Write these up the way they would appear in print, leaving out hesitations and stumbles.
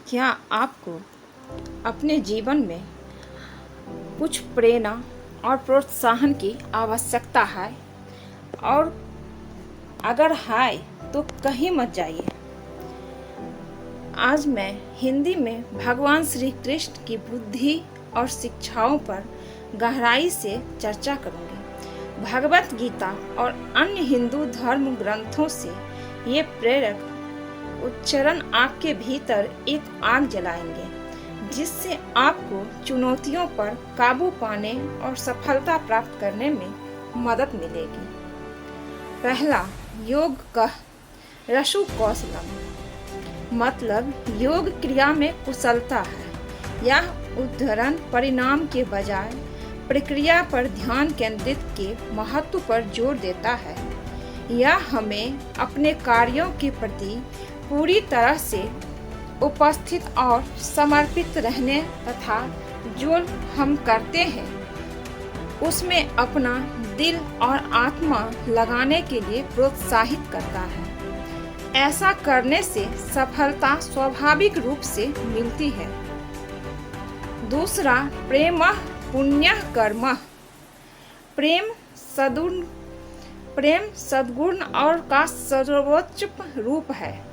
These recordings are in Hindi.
क्या आपको अपने जीवन में कुछ प्रेरणा और प्रोत्साहन की आवश्यकता है? और अगर है तो कहीं मत जाइए। आज मैं हिंदी में भगवान श्री कृष्ण की बुद्धि और शिक्षाओं पर गहराई से चर्चा करूंगी। भगवत गीता और अन्य हिंदू धर्म ग्रंथों से ये प्रेरक उच्चारण आपके भीतर एक आग जलाएंगे, जिससे आपको चुनौतियों पर काबू पाने और सफलता प्राप्त करने में मदद मिलेगी। पहला, योग का रसु कौशलम, मतलब योग क्रिया में कुशलता है। यह उदाहरण परिणाम के बजाय प्रक्रिया पर ध्यान केंद्रित के महत्व पर जोर देता है। यह हमें अपने कार्यों के प्रति पूरी तरह से उपस्थित और समर्पित रहने तथा जो हम करते हैं उसमें अपना दिल और आत्मा लगाने के लिए प्रोत्साहित करता है। ऐसा करने से सफलता स्वाभाविक रूप से मिलती है। दूसरा, प्रेमः पुण्यः कर्मः, प्रेम सद्गुण और का सर्वोच्च रूप है।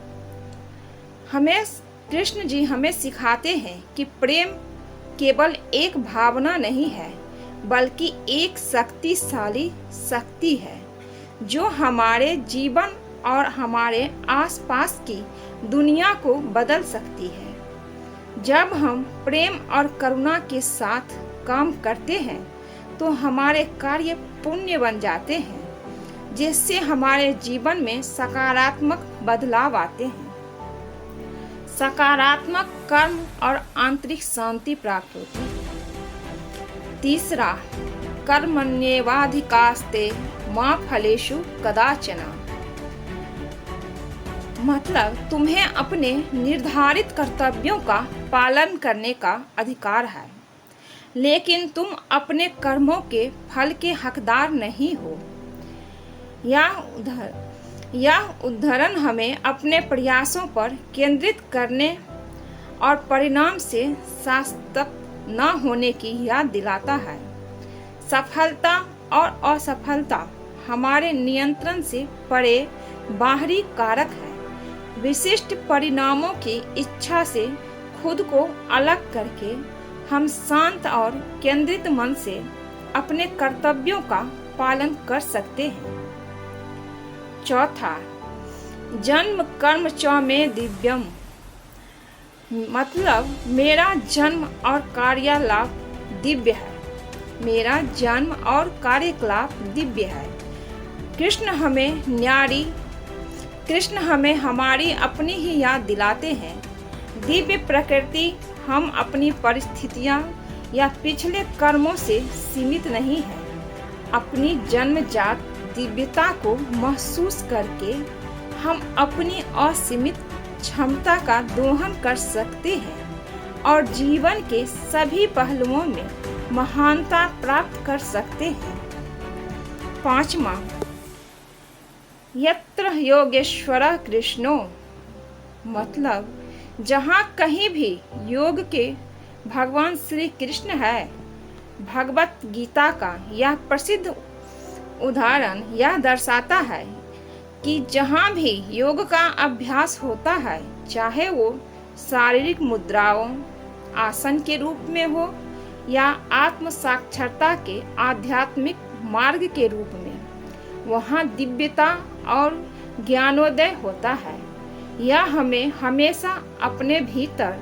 कृष्ण जी हमें सिखाते हैं कि प्रेम केवल एक भावना नहीं है, बल्कि एक शक्तिशाली शक्ति है जो हमारे जीवन और हमारे आसपास की दुनिया को बदल सकती है। जब हम प्रेम और करुणा के साथ काम करते हैं तो हमारे कार्य पुण्य बन जाते हैं, जिससे हमारे जीवन में सकारात्मक बदलाव आते हैं। सकारात्मक कर्म और आंतरिक शांति प्राप्त होती है। तीसरा, कर्मण्येवाधिकारस्ते मा फलेषु कदाचन, मतलब तुम्हें अपने निर्धारित कर्तव्यों का पालन करने का अधिकार है, लेकिन तुम अपने कर्मों के फल के हकदार नहीं हो। यह उदाहरण हमें अपने प्रयासों पर केंद्रित करने और परिणाम से शाश्वत न होने की याद दिलाता है। सफलता और असफलता हमारे नियंत्रण से परे बाहरी कारक है। विशिष्ट परिणामों की इच्छा से खुद को अलग करके हम शांत और केंद्रित मन से अपने कर्तव्यों का पालन कर सकते हैं। चौथा, जन्म कर्म च में दिव्यम, मतलब मेरा जन्म और कार्यकलाप दिव्य है। मेरा जन्म और कार्यकलाप दिव्य है। कृष्ण हमें हमारी अपनी ही याद दिलाते हैं। दिव्य प्रकृति हम अपनी परिस्थितियां या पिछले कर्मों से सीमित नहीं है। अपनी जन्मजात दिव्यता को महसूस करके हम अपनी असीमित क्षमता का दोहन कर सकते हैं और जीवन के सभी पहलुओं में महानता प्राप्त कर सकते हैं। पांचवा, यत्र योगेश्वरः कृष्णो, मतलब जहाँ कहीं भी योग के भगवान श्री कृष्ण है। भगवत गीता का यह प्रसिद्ध उदाहरण यह दर्शाता है कि जहाँ भी योग का अभ्यास होता है, चाहे वो शारीरिक मुद्राओं आसन के रूप में हो या आत्म साक्षरता के आध्यात्मिक मार्ग के रूप में, वहाँ दिव्यता और ज्ञानोदय होता है। यह हमें हमेशा अपने भीतर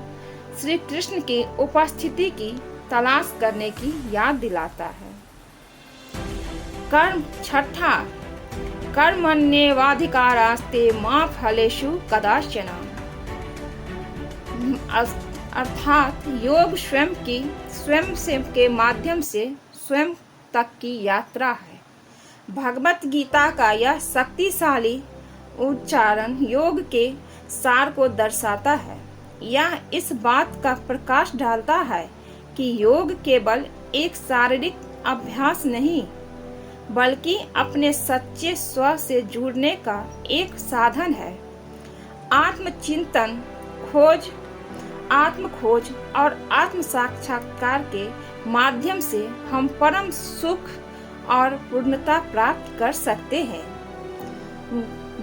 श्री कृष्ण की उपस्थिति की तलाश करने की याद दिलाता है। छठा, कर्मण्येवाधिकारस्ते मा फलेषु कदाचन, अर्थात योग स्वयं के माध्यम से स्वयं तक की यात्रा है। भगवत गीता का यह शक्तिशाली उच्चारण योग के सार को दर्शाता है। यह इस बात का प्रकाश डालता है कि योग केवल एक शारीरिक अभ्यास नहीं, बल्कि अपने सच्चे स्व से जुड़ने का एक साधन है। आत्मचिंतन, खोज आत्म खोज और आत्म साक्षात्कार के माध्यम से हम परम सुख और पूर्णता प्राप्त कर सकते हैं।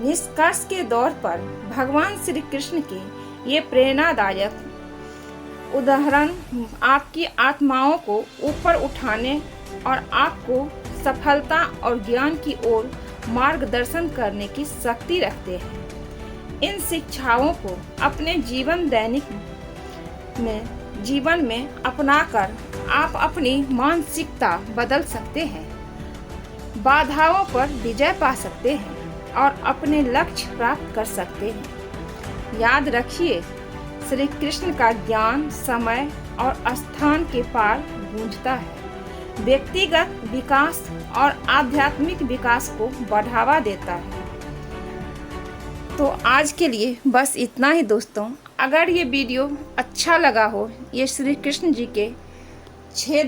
निष्कर्ष के तौर पर भगवान श्री कृष्ण के ये प्रेरणादायक उदाहरण आपकी आत्माओं को ऊपर उठाने और आपको सफलता और ज्ञान की ओर मार्गदर्शन करने की शक्ति रखते हैं। इन शिक्षाओं को अपने जीवन में अपनाकर आप अपनी मानसिकता बदल सकते हैं, बाधाओं पर विजय पा सकते हैं और अपने लक्ष्य प्राप्त कर सकते हैं। याद रखिए, श्री कृष्ण का ज्ञान समय और स्थान के पार गूंजता है, व्यक्तिगत विकास और आध्यात्मिक विकास को बढ़ावा देता है। तो आज के लिए बस इतना ही दोस्तों। अगर ये वीडियो अच्छा लगा हो, ये श्री कृष्ण जी के 6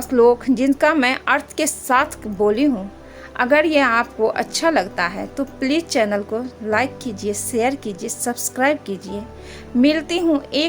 श्लोक जिनका मैं अर्थ के साथ बोली हूँ, अगर ये आपको अच्छा लगता है तो प्लीज़ चैनल को लाइक कीजिए, शेयर कीजिए, सब्सक्राइब कीजिए। मिलती हूँ एक